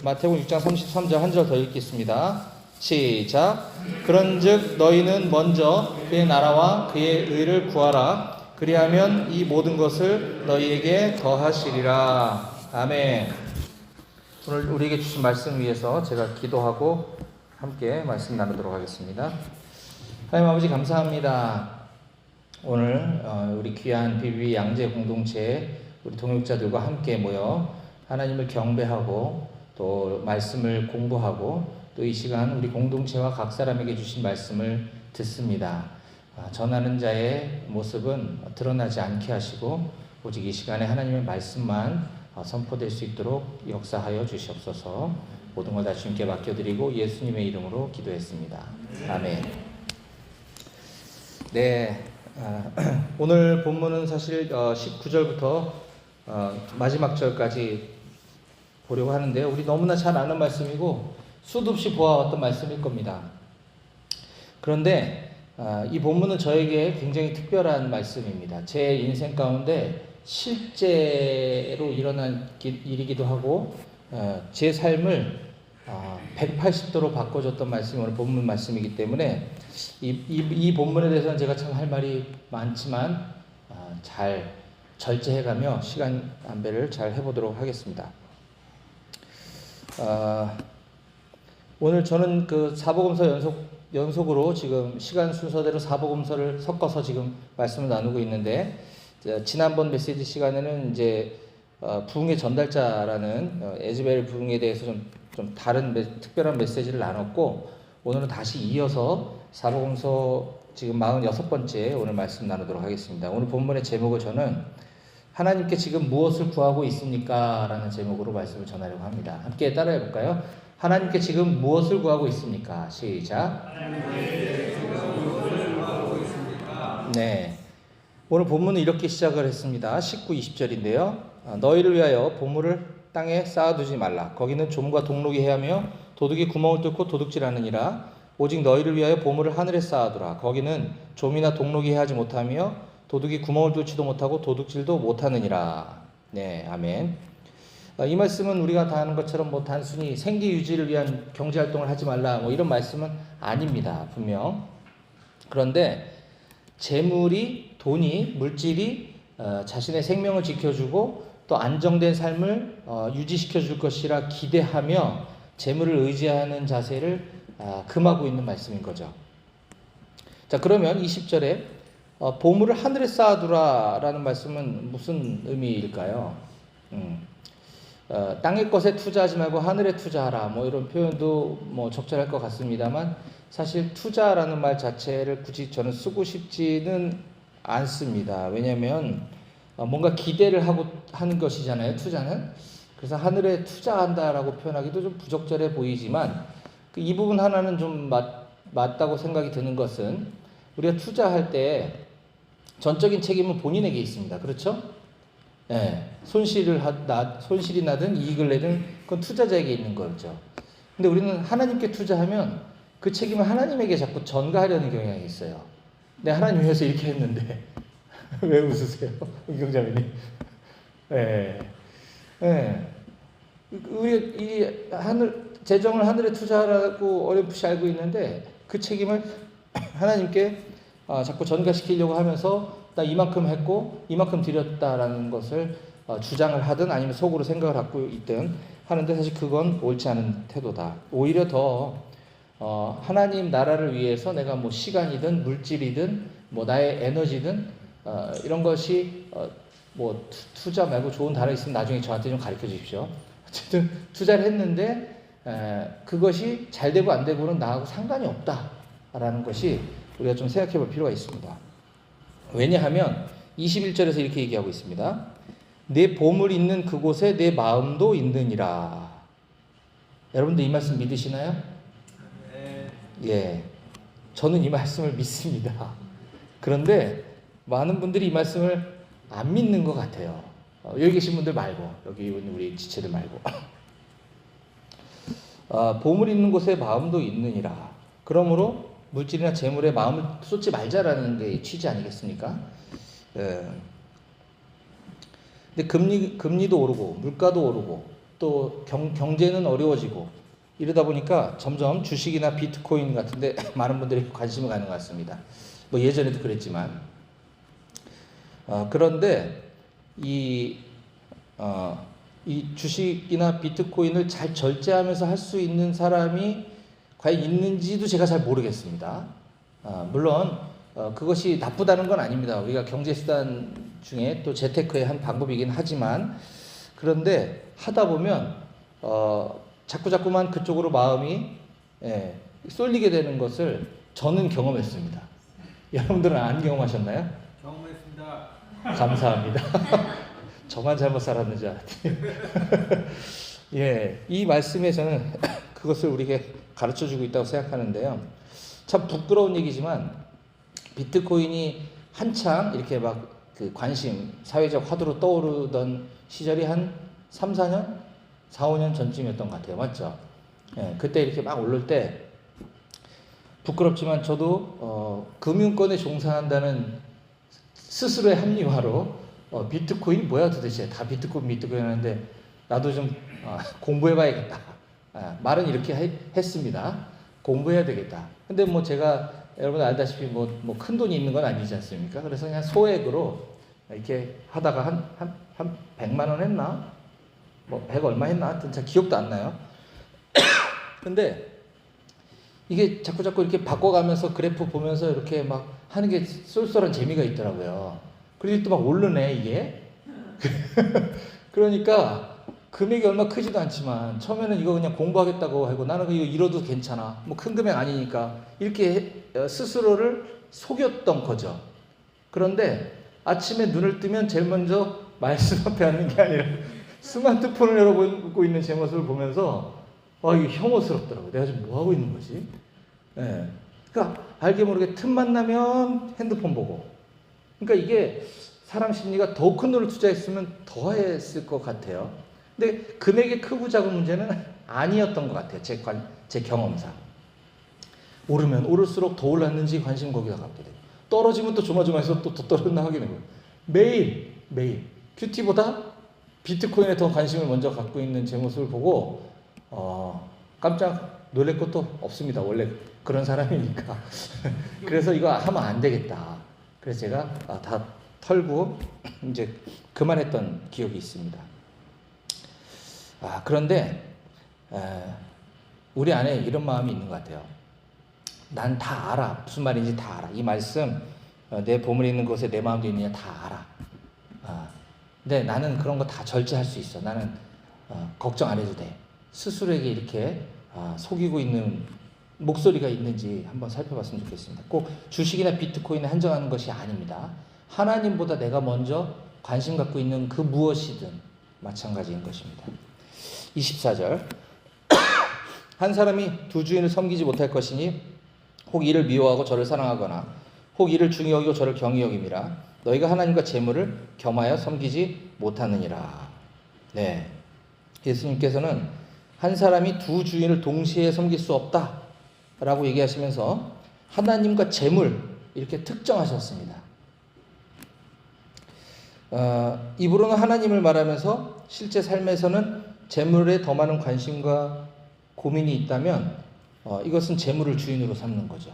마태복음 6장 33절 한 절 더 읽겠습니다. 시작. 그런즉 너희는 먼저 그의 나라와 그의 의를 구하라. 그리하면 이 모든 것을 너희에게 더하시리라. 아멘. 오늘 우리에게 주신 말씀 위해서 제가 기도하고 함께 말씀 나누도록 하겠습니다. 하나님 아버지 감사합니다. 오늘 우리 귀한 BBB 양재 공동체 우리 동역자들과 함께 모여 하나님을 경배하고 또 말씀을 공부하고 또 이 시간 우리 공동체와 각 사람에게 주신 말씀을 듣습니다. 전하는 자의 모습은 드러나지 않게 하시고 오직 이 시간에 하나님의 말씀만 선포될 수 있도록 역사하여 주시옵소서. 모든 걸 다 주님께 맡겨드리고 예수님의 이름으로 기도했습니다. 아멘. 네, 오늘 본문은 사실 19절부터 마지막 절까지 보려고 하는데요. 우리 너무나 잘 아는 말씀이고 수도 없이 보아왔던 말씀일 겁니다. 그런데 이 본문은 저에게 굉장히 특별한 말씀입니다. 제 인생 가운데 실제로 일어난 일이기도 하고 제 삶을 180도로 바꿔줬던 말씀이 오늘 본문 말씀이기 때문에 이 본문에 대해서는 제가 참 할 말이 많지만 잘 절제해가며 시간 안배를 잘 해보도록 하겠습니다. 오늘 저는 그 사복음서 연속으로 지금 시간 순서대로 사복음서를 섞어서 지금 말씀을 나누고 있는데, 지난번 메시지 시간에는 이제 부흥의 전달자라는 에즈벨 부흥에 대해서 좀 다른 특별한 메시지를 나눴고, 오늘은 다시 이어서 사복음서 지금 46번째 오늘 말씀 나누도록 하겠습니다. 오늘 본문의 제목을 저는 하나님께 지금 무엇을 구하고 있습니까? 라는 제목으로 말씀을 전하려고 합니다. 함께 따라해 볼까요? 하나님께 지금 무엇을 구하고 있습니까? 시작. 하나님께 지금 무엇을 구하고 있습니까? 네. 오늘 본문은 이렇게 시작을 했습니다. 19, 20절인데요. 너희를 위하여 보물을 땅에 쌓아두지 말라. 거기는 좀과 동록이 해하며 도둑이 구멍을 뚫고 도둑질하느니라. 오직 너희를 위하여 보물을 하늘에 쌓아두라. 거기는 좀이나 동록이 해하지 못하며 도둑이 구멍을 뚫지도 못하고 도둑질도 못하느니라. 네, 아멘. 이 말씀은 우리가 다 아는 것처럼 뭐 단순히 생계 유지를 위한 경제 활동을 하지 말라 뭐 이런 말씀은 아닙니다. 분명. 그런데 재물이, 돈이, 물질이 자신의 생명을 지켜주고 또 안정된 삶을 유지시켜 줄 것이라 기대하며 재물을 의지하는 자세를 금하고 있는 말씀인 거죠. 자, 그러면 20절에 보물을 하늘에 쌓아두라 라는 말씀은 무슨 의미일까요? 땅의 것에 투자하지 말고 하늘에 투자하라 뭐 이런 표현도 뭐 적절할 것 같습니다만, 사실 투자라는 말 자체를 굳이 저는 쓰고 싶지는 않습니다. 왜냐하면 뭔가 기대를 하고 하는 것이잖아요, 투자는. 그래서 하늘에 투자한다라고 표현하기도 좀 부적절해 보이지만, 이 부분 하나는 좀 맞다고 생각이 드는 것은, 우리가 투자할 때 전적인 책임은 본인에게 있습니다. 그렇죠? 네, 손실이 나든 이익을 내든 그건 투자자에게 있는 거죠. 근데 우리는 하나님께 투자하면 그 책임을 하나님에게 자꾸 전가하려는 경향이 있어요. 내가 하나님 위해서 이렇게 했는데 왜 웃으세요, 은경자매님? 네, 네. 우리 이 재정을 하늘에 투자하라고 어렴풋이 알고 있는데 그 책임을 하나님께 자꾸 전가시키려고 하면서 나 이만큼 했고 이만큼 드렸다라는 것을 주장을 하든 아니면 속으로 생각을 갖고 있든 하는데, 사실 그건 옳지 않은 태도다. 오히려 더 하나님 나라를 위해서 내가 뭐 시간이든 물질이든 뭐 나의 에너지든 이런 것이 뭐 투자 말고 좋은 단어 있으면 나중에 저한테 좀 가르쳐 주십시오. 어쨌든 투자를 했는데 그것이 잘 되고 안 되고는 나하고 상관이 없다라는 것이 우리가 좀 생각해 볼 필요가 있습니다. 왜냐하면 21절에서 이렇게 얘기하고 있습니다. 내 보물 있는 그곳에 내 마음도 있느니라. 여러분들 이 말씀 믿으시나요? 네. 예, 저는 이 말씀을 믿습니다. 그런데 많은 분들이 이 말씀을 안 믿는 것 같아요. 여기 계신 분들 말고, 여기 있는 우리 지체들 말고. 보물 있는 곳에 마음도 있느니라. 그러므로 물질이나 재물에 마음을 쏟지 말자라는 게 취지 아니겠습니까? 근데 금리도 오르고 물가도 오르고 또 경제는 어려워지고 이러다 보니까 점점 주식이나 비트코인 같은데 많은 분들이 관심을 갖는 것 같습니다. 뭐 예전에도 그랬지만 그런데 이 주식이나 비트코인을 잘 절제하면서 할 수 있는 사람이 과연 있는지도 제가 잘 모르겠습니다. 물론 그것이 나쁘다는 건 아닙니다. 우리가 경제수단 중에 또 재테크의 한 방법이긴 하지만 그런데 하다 보면 자꾸만 그쪽으로 마음이 쏠리게 되는 것을 저는 경험했습니다. 여러분들은 안 경험하셨나요? 경험했습니다. 감사합니다. 저만 잘못 살았는지 알았더니 예, 이 말씀에 저는 그것을 우리에게 가르쳐주고 있다고 생각하는데요. 참 부끄러운 얘기지만 비트코인이 한창 이렇게 막 그 관심, 사회적 화두로 떠오르던 시절이 한 3, 4년? 4, 5년 전쯤이었던 것 같아요. 맞죠? 예, 그때 이렇게 막 오를 때 부끄럽지만 저도 금융권에 종사한다는 스스로의 합리화로 비트코인이 뭐야 도대체, 다 비트코인 하는데 나도 좀 공부해봐야겠다. 말은 이렇게 했습니다. 공부해야 되겠다. 근데 뭐 제가 여러분 알다시피 뭐 큰 돈이 있는 건 아니지 않습니까? 그래서 그냥 소액으로 이렇게 하다가 한 100만 원 했나? 뭐 100 얼마 했나? 하여튼 잘 기억도 안 나요. 근데 이게 자꾸 이렇게 바꿔가면서 그래프 보면서 이렇게 막 하는 게 쏠쏠한 재미가 있더라고요. 그리고 또 막 오르네 이게. 그러니까 금액이 얼마 크지도 않지만 처음에는 이거 그냥 공부하겠다고 하고 나는 이거 잃어도 괜찮아. 뭐 큰 금액 아니니까 이렇게 스스로를 속였던 거죠. 그런데 아침에 눈을 뜨면 제일 먼저 말씀 앞에 앉는 게 아니라 스마트폰을 열어보고 있는 제 모습을 보면서 이게 혐오스럽더라고요. 내가 지금 뭐 하고 있는 거지? 예. 그러니까 알게 모르게 틈만 나면 핸드폰 보고. 그러니까 이게 사람 심리가 더 큰 돈을 투자했으면 더 했을 것 같아요. 근데 금액이 크고 작은 문제는 아니었던 것 같아요. 제 경험상. 오르면 오를수록 더 올랐는지 관심 거기다 갖게 돼요. 떨어지면 또 조마조마해서 또 더 떨어졌나 확인해 보고. 매일 큐티보다 비트코인에 더 관심을 먼저 갖고 있는 제 모습을 보고 깜짝 놀랄 것도 없습니다. 원래 그런 사람이니까. 그래서 이거 하면 안 되겠다. 그래서 제가 다 털고 이제 그만했던 기억이 있습니다. 그런데 우리 안에 이런 마음이 있는 것 같아요. 난 다 알아. 무슨 말인지 다 알아. 이 말씀 내 보물이 있는 곳에 내 마음도 있느냐 다 알아. 근데 나는 그런 거 다 절제할 수 있어. 나는 걱정 안 해도 돼. 스스로에게 이렇게 속이고 있는 목소리가 있는지 한번 살펴봤으면 좋겠습니다. 꼭 주식이나 비트코인에 한정하는 것이 아닙니다. 하나님보다 내가 먼저 관심 갖고 있는 그 무엇이든 마찬가지인 것입니다. 24절 한 사람이 두 주인을 섬기지 못할 것이니 혹 이를 미워하고 저를 사랑하거나 혹 이를 중히 여기고 저를 경히 여김이라 너희가 하나님과 재물을 겸하여 섬기지 못하느니라. 네, 예수님께서는 한 사람이 두 주인을 동시에 섬길 수 없다라고 얘기하시면서 하나님과 재물 이렇게 특정하셨습니다. 입으로는 하나님을 말하면서 실제 삶에서는 재물에 더 많은 관심과 고민이 있다면 이것은 재물을 주인으로 삼는 거죠.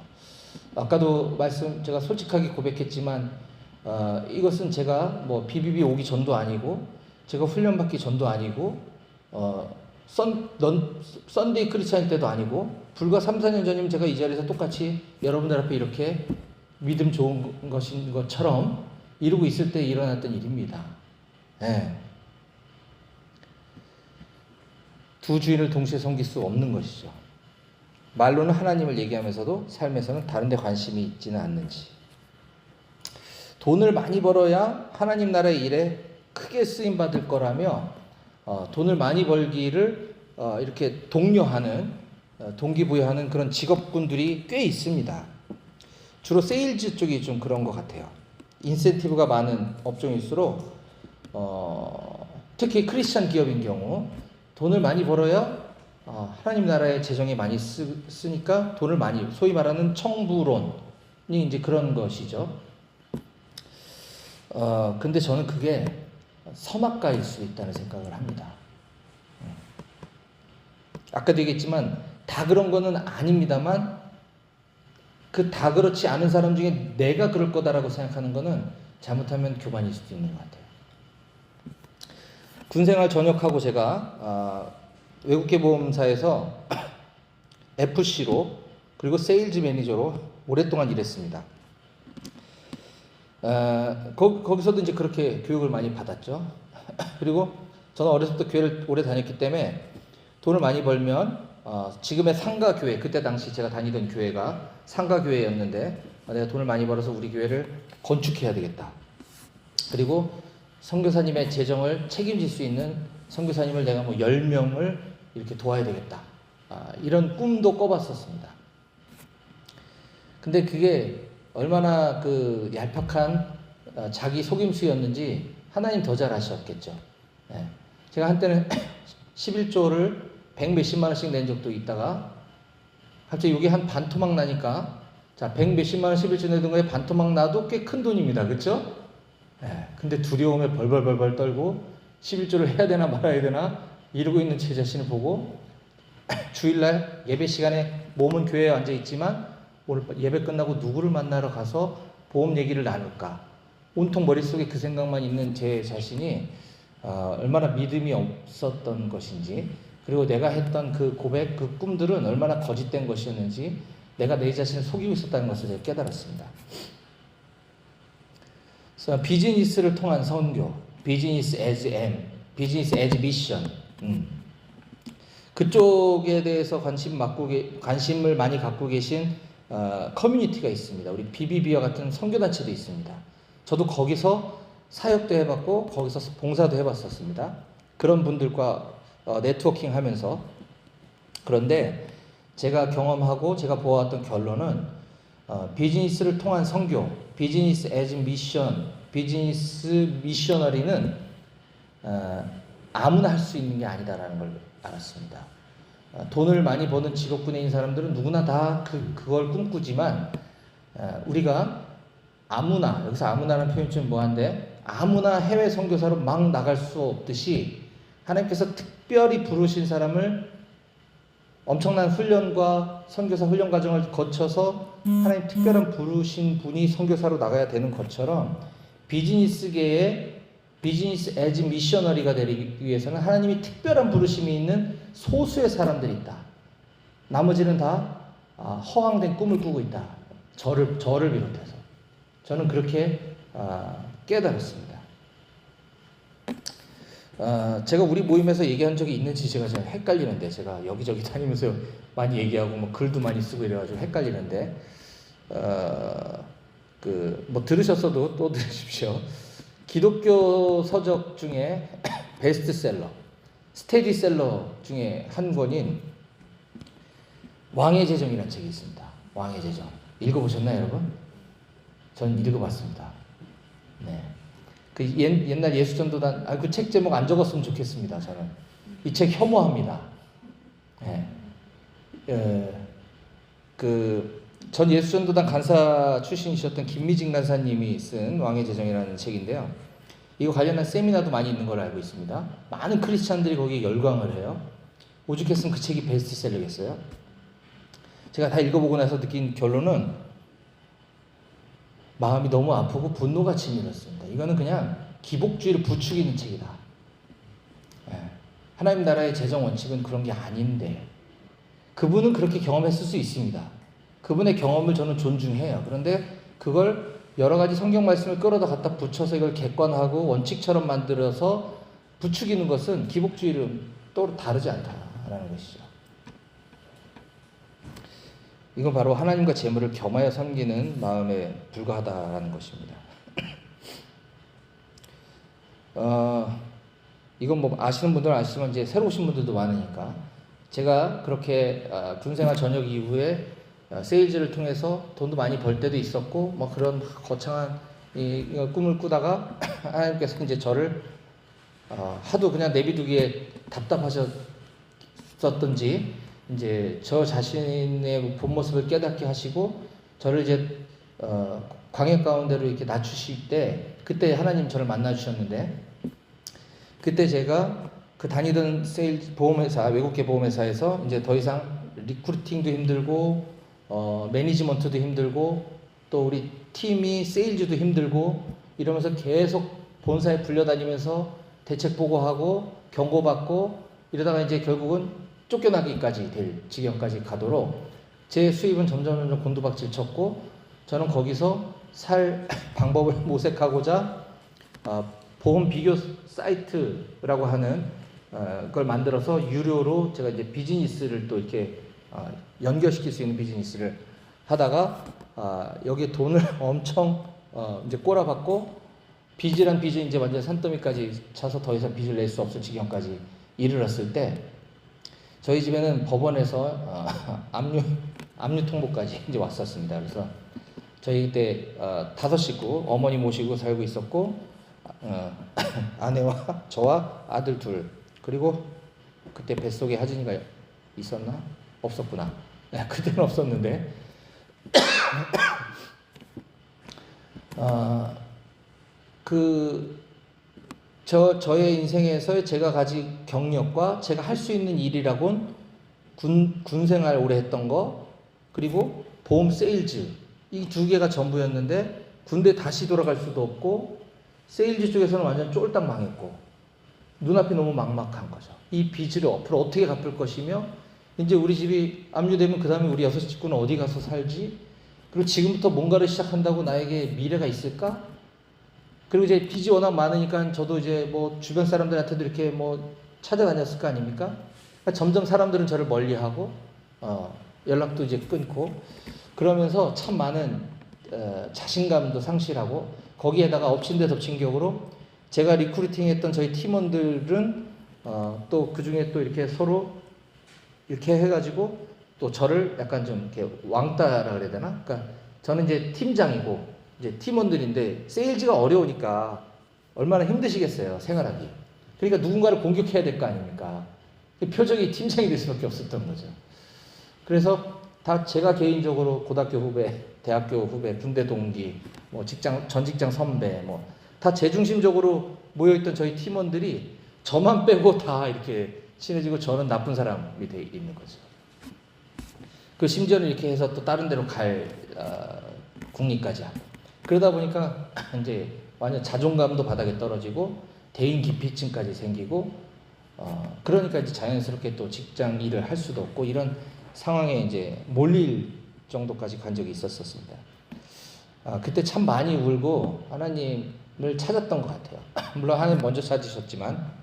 아까도 제가 솔직하게 고백했지만 이것은 제가 뭐 BBB 오기 전도 아니고 제가 훈련받기 전도 아니고 썬데이 크리스찬 때도 아니고 불과 3, 4년 전이면 제가 이 자리에서 똑같이 여러분들 앞에 이렇게 믿음 좋은 것인 것처럼 이루고 있을 때 일어났던 일입니다. 네. 두 주인을 동시에 섬길 수 없는 것이죠. 말로는 하나님을 얘기하면서도 삶에서는 다른 데 관심이 있지는 않는지. 돈을 많이 벌어야 하나님 나라의 일에 크게 쓰임 받을 거라며 돈을 많이 벌기를 이렇게 독려하는 동기부여하는 그런 직업군들이 꽤 있습니다. 주로 세일즈 쪽이 좀 그런 것 같아요. 인센티브가 많은 업종일수록 특히 크리스찬 기업인 경우 돈을 많이 벌어야 하나님 나라의 재정에 많이 쓰니까 돈을 많이, 소위 말하는 청부론이 이제 그런 것이죠. 근데 저는 그게 선악과일 수 있다는 생각을 합니다. 아까도 얘기했지만 다 그런 거는 아닙니다만 그 다 그렇지 않은 사람 중에 내가 그럴 거다라고 생각하는 거는 잘못하면 교만일 수도 있는 것 같아요. 군생활 전역하고 제가 외국계 보험사에서 FC로 그리고 세일즈 매니저로 오랫동안 일했습니다. 거기서도 이제 그렇게 교육을 많이 받았죠. 그리고 저는 어렸을 때 교회를 오래 다녔기 때문에 돈을 많이 벌면 지금의 상가교회, 그때 당시 제가 다니던 교회가 상가교회였는데 내가 돈을 많이 벌어서 우리 교회를 건축해야 되겠다. 그리고 선교사님의 재정을 책임질 수 있는 선교사님을 내가 뭐 10명을 이렇게 도와야 되겠다. 이런 꿈도 꿔봤었습니다. 근데 그게 얼마나 그 얄팍한 자기 속임수였는지 하나님 더 잘 아셨겠죠. 네. 제가 한때는 11조를 100 몇십만 원씩 낸 적도 있다가 갑자기 여기 한 반토막 나니까 자, 100 몇십만 원 11조 내던 거에 반토막 나도 꽤 큰 돈입니다. 그렇죠? 네. 근데 두려움에 벌벌벌벌 떨고 11조를 해야 되나 말아야 되나 이러고 있는 제 자신을 보고 주일날 예배 시간에 몸은 교회에 앉아 있지만 오늘 예배 끝나고 누구를 만나러 가서 보험 얘기를 나눌까? 온통 머릿속에 그 생각만 있는 제 자신이 얼마나 믿음이 없었던 것인지, 그리고 내가 했던 그 고백, 그 꿈들은 얼마나 거짓된 것이었는지 내가 내 자신을 속이고 있었다는 것을 제가 깨달았습니다. 그래서 비즈니스를 통한 선교, 비즈니스 as M, 비즈니스 as 미션, 그쪽에 대해서 관심을 많이 갖고 계신 커뮤니티가 있습니다. 우리 BBB와 같은 선교단체도 있습니다. 저도 거기서 사역도 해봤고 거기서 봉사도 해봤었습니다. 그런 분들과 네트워킹 하면서. 그런데 제가 경험하고 제가 보아왔던 결론은 비즈니스를 통한 선교, 비즈니스 as 미션, 비즈니스 미셔너리는 아무나 할 수 있는 게 아니다라는 걸 알았습니다. 돈을 많이 버는 직업군에 있는 사람들은 누구나 다 그걸 꿈꾸지만 우리가 아무나, 여기서 아무나라는 표현이 좀 뭐한데, 아무나 해외 선교사로 막 나갈 수 없듯이 하나님께서 특별히 부르신 사람을 엄청난 훈련과 선교사 훈련 과정을 거쳐서 하나님 특별한 부르신 분이 선교사로 나가야 되는 것처럼 비즈니스계에 비즈니스 에즈 미셔너리가 되기 위해서는 하나님이 특별한 부르심이 있는 소수의 사람들이 있다. 나머지는 다 허황된 꿈을 꾸고 있다. 저를 비롯해서. 저는 그렇게 깨달았습니다. 제가 우리 모임에서 얘기한 적이 있는지 제가 잘 헷갈리는데, 제가 여기저기 다니면서 많이 얘기하고 뭐 글도 많이 쓰고 이래가지고 헷갈리는데, 뭐 들으셨어도 또 들으십시오. 기독교 서적 중에 베스트셀러, 스테디셀러 중에 한 권인 왕의 제정이라는 책이 있습니다. 왕의 제정. 읽어보셨나요, 여러분? 전 읽어봤습니다. 네. 그 옛날 예수전도단, 그 책 제목 안 적었으면 좋겠습니다, 저는. 이 책 혐오합니다. 네. 전 예수전도단 간사 출신이셨던 김미진 간사님이 쓴 왕의 제정이라는 책인데요. 이거 관련한 세미나도 많이 있는 걸로 알고 있습니다. 많은 크리스찬들이 거기에 열광을 해요. 오죽했으면 그 책이 베스트셀러겠어요. 제가 다 읽어보고 나서 느낀 결론은 마음이 너무 아프고 분노가 치밀었습니다. 이거는 그냥 기복주의를 부추기는 책이다. 하나님 나라의 재정 원칙은 그런 게 아닌데, 그분은 그렇게 경험했을 수 있습니다. 그분의 경험을 저는 존중해요. 그런데 그걸 여러 가지 성경 말씀을 끌어다 갖다 붙여서 이걸 객관하고 원칙처럼 만들어서 부추기는 것은 기복주의를 또 다르지 않다라는 것이죠. 이건 바로 하나님과 재물을 겸하여 섬기는 마음에 불과하다라는 것입니다. 이건 뭐 아시는 분들은 아시지만 이제 새로 오신 분들도 많으니까, 제가 그렇게 군생활 전역 이후에 세일즈를 통해서 돈도 많이 벌 때도 있었고, 뭐 그런 거창한 꿈을 꾸다가 하나님께서 이제 저를 하도 그냥 내비두기에 답답하셨었던지 이제 저 자신의 본 모습을 깨닫게 하시고 저를 이제 광야 가운데로 이렇게 낮추실 때, 그때 하나님 저를 만나 주셨는데, 그때 제가 그 다니던 세일즈 보험회사, 외국계 보험회사에서 이제 더 이상 리크루팅도 힘들고 매니지먼트도 힘들고 또 우리 팀이 세일즈도 힘들고 이러면서 계속 본사에 불려다니면서 대책 보고하고 경고받고 이러다가 이제 결국은 쫓겨나기까지 될 지경까지 가도록 제 수입은 점점 곤두박질 쳤고 저는 거기서 살 방법을 모색하고자 보험 비교 사이트라고 하는 걸 만들어서 유료로 제가 이제 비즈니스를 또 이렇게 연결시킬 수 있는 비즈니스를 하다가 여기에 돈을 엄청 이제 꼬라박고 빚이란 빚이 이제 완전 산더미까지 차서 더 이상 빚을 낼 수 없을 지경까지 이르렀을 때 저희 집에는 법원에서 압류 통보까지 이제 왔었습니다. 그래서 저희 그때 5식구 어머니 모시고 살고 있었고 아내와 저와 아들 둘 그리고 그때 뱃속에 하진이가 있었나? 없었구나. 네, 그때는 없었는데 저의 인생에서 제가 가진 경력과 제가 할 수 있는 일이라곤 군 생활 오래 했던 거 그리고 보험 세일즈 이 두 개가 전부였는데 군대 다시 돌아갈 수도 없고 세일즈 쪽에서는 완전 쫄딱 망했고 눈앞이 너무 막막한 거죠. 이 빚을 앞으로 어떻게 갚을 것이며 이제 우리 집이 압류되면 그 다음에 우리 6식구는 어디 가서 살지? 그리고 지금부터 뭔가를 시작한다고 나에게 미래가 있을까? 그리고 이제 빚이 워낙 많으니까 저도 이제 뭐 주변 사람들한테도 이렇게 뭐 찾아다녔을 거 아닙니까? 그러니까 점점 사람들은 저를 멀리하고 연락도 이제 끊고 그러면서 참 많은 자신감도 상실하고 거기에다가 엎친 데 덮친 격으로 제가 리크루팅했던 저희 팀원들은 또 그 중에 또 이렇게 서로 이렇게 해가지고 또 저를 약간 좀 이렇게 왕따라 그래야 되나? 그러니까 저는 이제 팀장이고 이제 팀원들인데 세일즈가 어려우니까 얼마나 힘드시겠어요 생활하기. 그러니까 누군가를 공격해야 될 거 아닙니까? 표적이 팀장이 될 수밖에 없었던 거죠. 그래서 다 제가 개인적으로 고등학교 후배, 대학교 후배, 군대 동기, 뭐 전 직장 선배, 뭐 다 제중심적으로 모여있던 저희 팀원들이 저만 빼고 다 이렇게 친해지고 저는 나쁜 사람이 돼 있는 거죠. 그 심지어는 이렇게 해서 또 다른 데로 갈 국리까지 하고 그러다 보니까 이제 완전 자존감도 바닥에 떨어지고 대인 기피증까지 생기고 그러니까 이제 자연스럽게 또 직장 일을 할 수도 없고 이런 상황에 이제 몰릴 정도까지 간 적이 있었습니다. 그때 참 많이 울고 하나님을 찾았던 것 같아요. 물론 하나님 먼저 찾으셨지만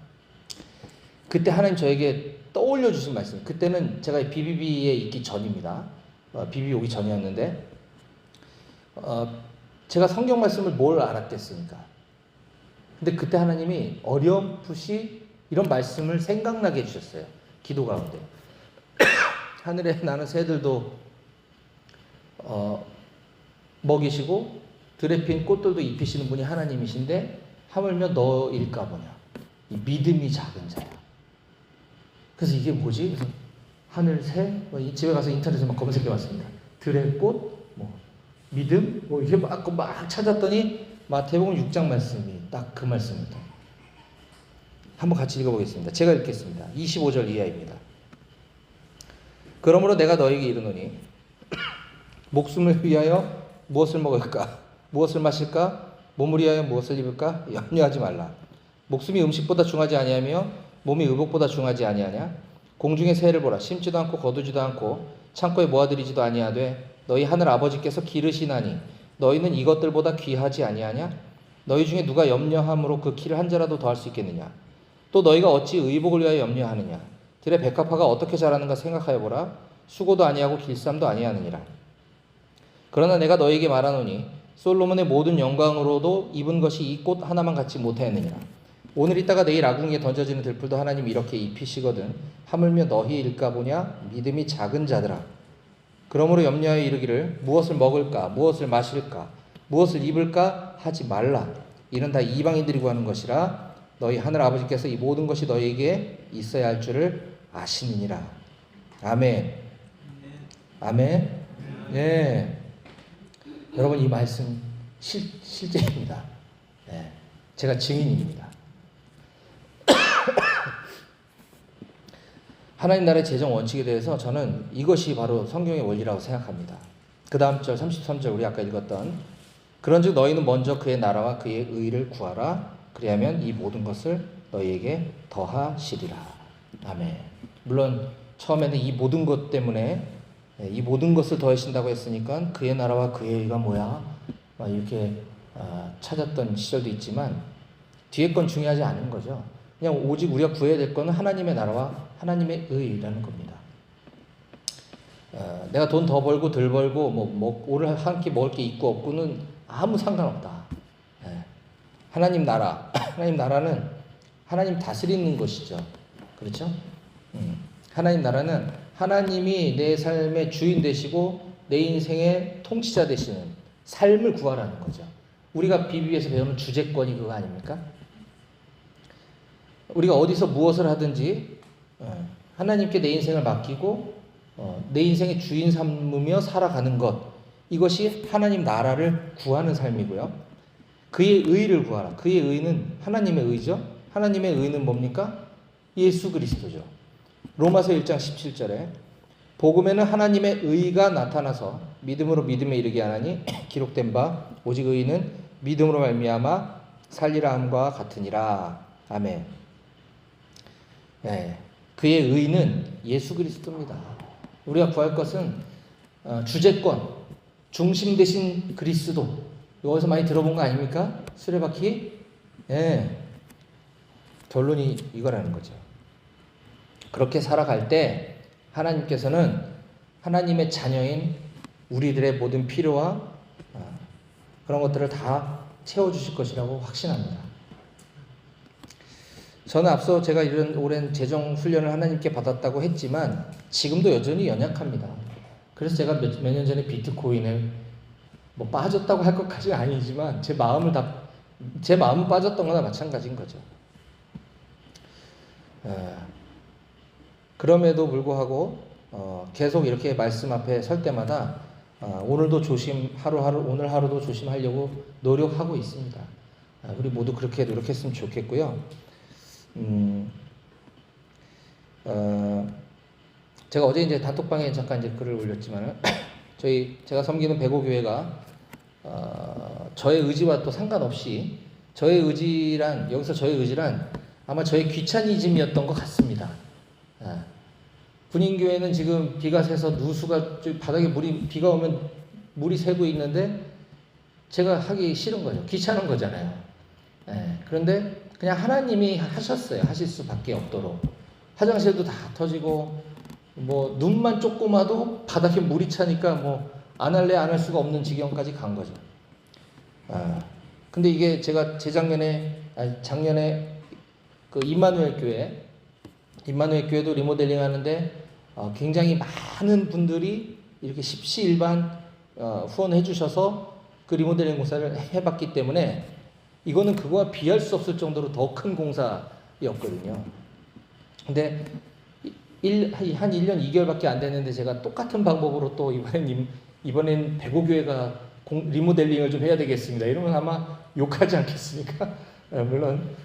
그때 하나님 저에게 떠올려 주신 말씀. 그때는 제가 BBB에 있기 전입니다. BBB 오기 전이었는데 제가 성경 말씀을 뭘 알았겠습니까? 근데 그때 하나님이 어렴풋이 이런 말씀을 생각나게 해주셨어요. 기도 가운데. 하늘에 나는 새들도 먹이시고 들에 핀 꽃들도 입히시는 분이 하나님이신데 하물며 너일까 보냐. 이 믿음이 작은 자야. 그래서 이게 뭐지? 그래서 하늘 새 집에 가서 인터넷에 막 검색해 봤습니다. 들의 꽃, 뭐 믿음, 뭐 이게 막 찾았더니 마태복음 6장 말씀이 딱 그 말씀입니다. 한번 같이 읽어보겠습니다. 제가 읽겠습니다. 25절 이하입니다. 그러므로 내가 너에게 이르노니 목숨을 위하여 무엇을 먹을까? 무엇을 마실까? 몸을 위하여 무엇을 입을까? 염려하지 말라. 목숨이 음식보다 중하지 아니하며 몸이 의복보다 중하지 아니하냐? 공중의 새를 보라. 심지도 않고 거두지도 않고 창고에 모아들이지도 아니하되 너희 하늘 아버지께서 기르시나니 너희는 이것들보다 귀하지 아니하냐? 너희 중에 누가 염려함으로 그 키를 한 자라도 더할 수 있겠느냐? 또 너희가 어찌 의복을 위하여 염려하느냐? 들의 백합화가 어떻게 자라는가 생각하여 보라. 수고도 아니하고 길쌈도 아니하느니라. 그러나 내가 너희에게 말하노니 솔로몬의 모든 영광으로도 입은 것이 이 꽃 하나만 갖지 못하였느니라. 오늘 있다가 내일 아궁이에 던져지는 들풀도 하나님 이렇게 입히시거든 하물며 너희일까 보냐? 믿음이 작은 자들아. 그러므로 염려하여 이르기를 무엇을 먹을까? 무엇을 마실까? 무엇을 입을까? 하지 말라. 이는 다 이방인들이 구하는 것이라. 너희 하늘 아버지께서 이 모든 것이 너희에게 있어야 할 줄을 아시느니라. 아멘. 아멘. 네. 여러분 이 말씀 실제입니다. 네. 제가 증인입니다. 하나님 나라의 재정 원칙에 대해서 저는 이것이 바로 성경의 원리라고 생각합니다. 그 다음 절 33절 우리 아까 읽었던 그런즉 너희는 먼저 그의 나라와 그의 의를 구하라. 그리하면 이 모든 것을 너희에게 더하시리라. 아멘. 물론 처음에는 이 모든 것 때문에 이 모든 것을 더하신다고 했으니까 그의 나라와 그의 의가 뭐야? 막 이렇게 찾았던 시절도 있지만 뒤에 건 중요하지 않은 거죠. 그냥 오직 우리가 구해야 될 거는 하나님의 나라와 하나님의 의라는 겁니다. 내가 돈 더 벌고 덜 벌고 오늘 한 끼 먹을 게 있고 없고는 아무 상관없다. 하나님 나라, 하나님 나라는 하나님 다스리는 것이죠. 그렇죠? 하나님 나라는 하나님이 내 삶의 주인 되시고 내 인생의 통치자 되시는 삶을 구하라는 거죠. 우리가 비비에서 배우는 주제권이 그거 아닙니까? 우리가 어디서 무엇을 하든지 하나님께 내 인생을 맡기고 내 인생의 주인 삼으며 살아가는 것, 이것이 하나님 나라를 구하는 삶이고요. 그의 의를 구하라. 그의 의는 하나님의 의죠. 하나님의 의는 뭡니까? 예수 그리스도죠. 로마서 1장 17절에 복음에는 하나님의 의가 나타나서 믿음으로 믿음에 이르게 하나니 기록된 바 오직 의는 믿음으로 말미암아 살리라 함과 같으니라. 아멘. 그의 의는 예수 그리스도입니다. 우리가 구할 것은 주제권, 중심 대신 그리스도. 여기서 많이 들어본 거 아닙니까? 수레바퀴? 결론이 이거라는 거죠. 그렇게 살아갈 때 하나님께서는 하나님의 자녀인 우리들의 모든 필요와 그런 것들을 다 채워주실 것이라고 확신합니다. 저는 앞서 제가 이런 오랜 재정 훈련을 하나님께 받았다고 했지만 지금도 여전히 연약합니다. 그래서 제가 몇 년 전에 비트코인을 빠졌다고 할 것까지는 아니지만 제 마음은 빠졌던 거나 마찬가지인 거죠. 그럼에도 불구하고 계속 이렇게 말씀 앞에 설 때마다 오늘도 오늘 하루도 조심하려고 노력하고 있습니다. 우리 모두 그렇게 노력했으면 좋겠고요. 제가 어제 이제 단톡방에 잠깐 이제 글을 올렸지만은 제가 섬기는 백오교회가 저의 의지와 또 상관없이 여기서 저의 의지란 아마 저의 귀차니즘이었던 것 같습니다. 군인교회는 지금 비가 새서 누수가 바닥에 비가 오면 물이 새고 있는데 제가 하기 싫은 거죠. 귀찮은 거잖아요. 그런데 그냥 하나님이 하셨어요. 하실 수밖에 없도록. 화장실도 다 터지고 눈만 조그마도 바닥에 물이 차니까 안 할래 안 할 수가 없는 지경까지 간 거죠. 근데 이게 제가 작년에 그 임마누엘 교회도 리모델링 하는데 굉장히 많은 분들이 이렇게 십시일반 후원해 주셔서 그 리모델링 공사를 해봤기 때문에 이거는 그거와 비할 수 없을 정도로 더 큰 공사였거든요. 근데 한 1년 2개월밖에 안 됐는데 제가 똑같은 방법으로 또 이번엔 백오교회가 리모델링을 좀 해야 되겠습니다. 이러면 아마 욕하지 않겠습니까? 물론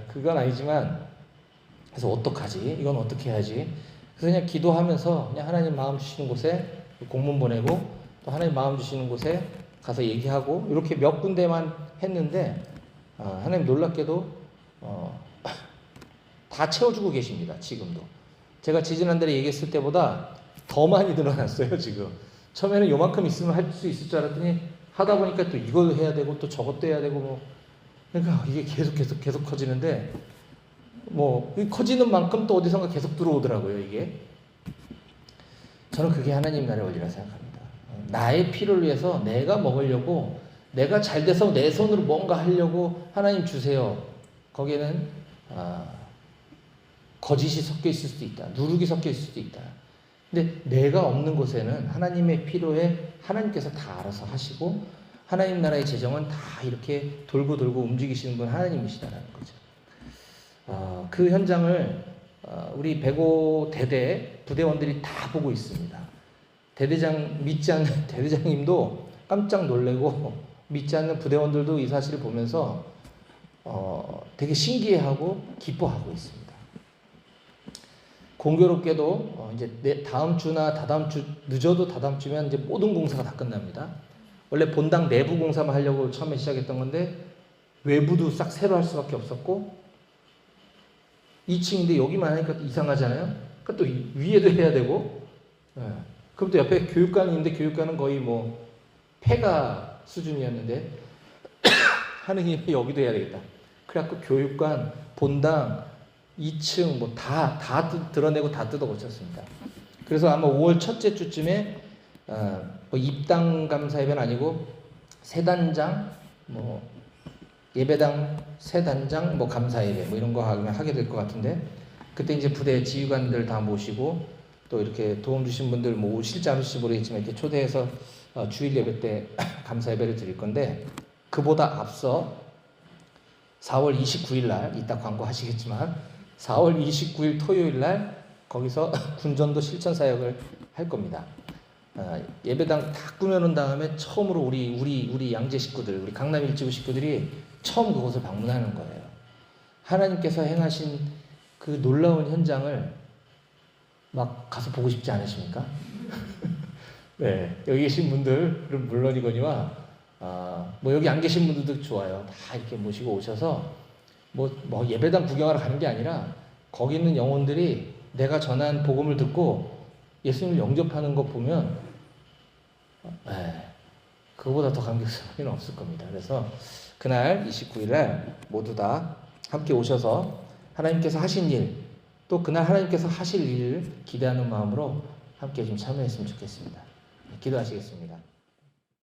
그건 아니지만 그래서 어떡하지? 이건 어떻게 해야지? 그래서 그냥 기도하면서 그냥 하나님 마음 주시는 곳에 공문 보내고 또 하나님 마음 주시는 곳에 가서 얘기하고 이렇게 몇 군데만 했는데 하나님 놀랍게도 다 채워주고 계십니다. 지금도. 제가 지지난달에 얘기했을 때보다 더 많이 늘어났어요. 지금. 처음에는 요만큼 있으면 할 수 있을 줄 알았더니 하다 보니까 또 이걸 해야 되고 또 저것도 해야 되고 그러니까 이게 계속 커지는데 커지는 만큼 또 어디선가 계속 들어오더라고요. 이게. 저는 그게 하나님 나라의 원리라 생각합니다. 나의 필요를 위해서 내가 먹으려고 내가 잘 돼서 내 손으로 뭔가 하려고 하나님 주세요. 거기에는 거짓이 섞여 있을 수도 있다. 누룩이 섞여 있을 수도 있다. 근데 내가 없는 곳에는 하나님의 필요에 하나님께서 다 알아서 하시고 하나님 나라의 재정은 다 이렇게 돌고 움직이시는 분 하나님이시다라는 거죠. 그 현장을 우리 105대대 부대원들이 다 보고 있습니다. 믿지 않는 대대장님도 깜짝 놀래고 믿지 않는 부대원들도 이 사실을 보면서 되게 신기해하고 기뻐하고 있습니다. 공교롭게도 이제 다음 주나 다다음 주, 늦어도 다다음 주면 이제 모든 공사가 다 끝납니다. 원래 본당 내부 공사만 하려고 처음에 시작했던 건데 외부도 싹 새로 할 수밖에 없었고 2층인데 여기만 하니까 이상하잖아요. 그러니까 또 위에도 해야 되고, 그럼 또 옆에 교육관이 있는데 교육관은 거의 뭐 폐가 수준이었는데 하느님 여기도 해야 되겠다. 그래갖고 교육관, 본당, 2층 뭐 다 드러내고 다 뜯어 고쳤습니다. 그래서 아마 5월 첫째 주쯤에 뭐 입당 감사 예배는 아니고 세단장, 뭐 예배당 세단장, 뭐 감사 예배 뭐 이런 거 하게 될 것 같은데, 그때 이제 부대 지휘관들 다 모시고 또 이렇게 도움 주신 분들 뭐 오실지 안 오실지 모르겠지만 이렇게 초대해서 주일 예배 때 감사 예배를 드릴 건데, 그보다 앞서 4월 29일 날 이따 광고하시겠지만 4월 29일 토요일 날 거기서 군전도 실천 사역을 할 겁니다. 예배당 다 꾸며놓은 다음에 처음으로 우리 양재 식구들, 우리 강남 일지구 식구들이 처음 그곳을 방문하는 거예요. 하나님께서 행하신 그 놀라운 현장을 막 가서 보고 싶지 않으십니까? 네, 여기 계신 분들은 물론이거니와 뭐 여기 안 계신 분들도 좋아요. 다 이렇게 모시고 오셔서 뭐 예배당 구경하러 가는 게 아니라 거기 있는 영혼들이 내가 전한 복음을 듣고 예수님을 영접하는 거 보면 그거보다 더 감격스러운 일은 없을 겁니다. 그래서 그날 29일 날 모두 다 함께 오셔서 하나님께서 하신 일, 또 그날 하나님께서 하실 일을 기대하는 마음으로 함께 좀 참여했으면 좋겠습니다. 기도하시겠습니다.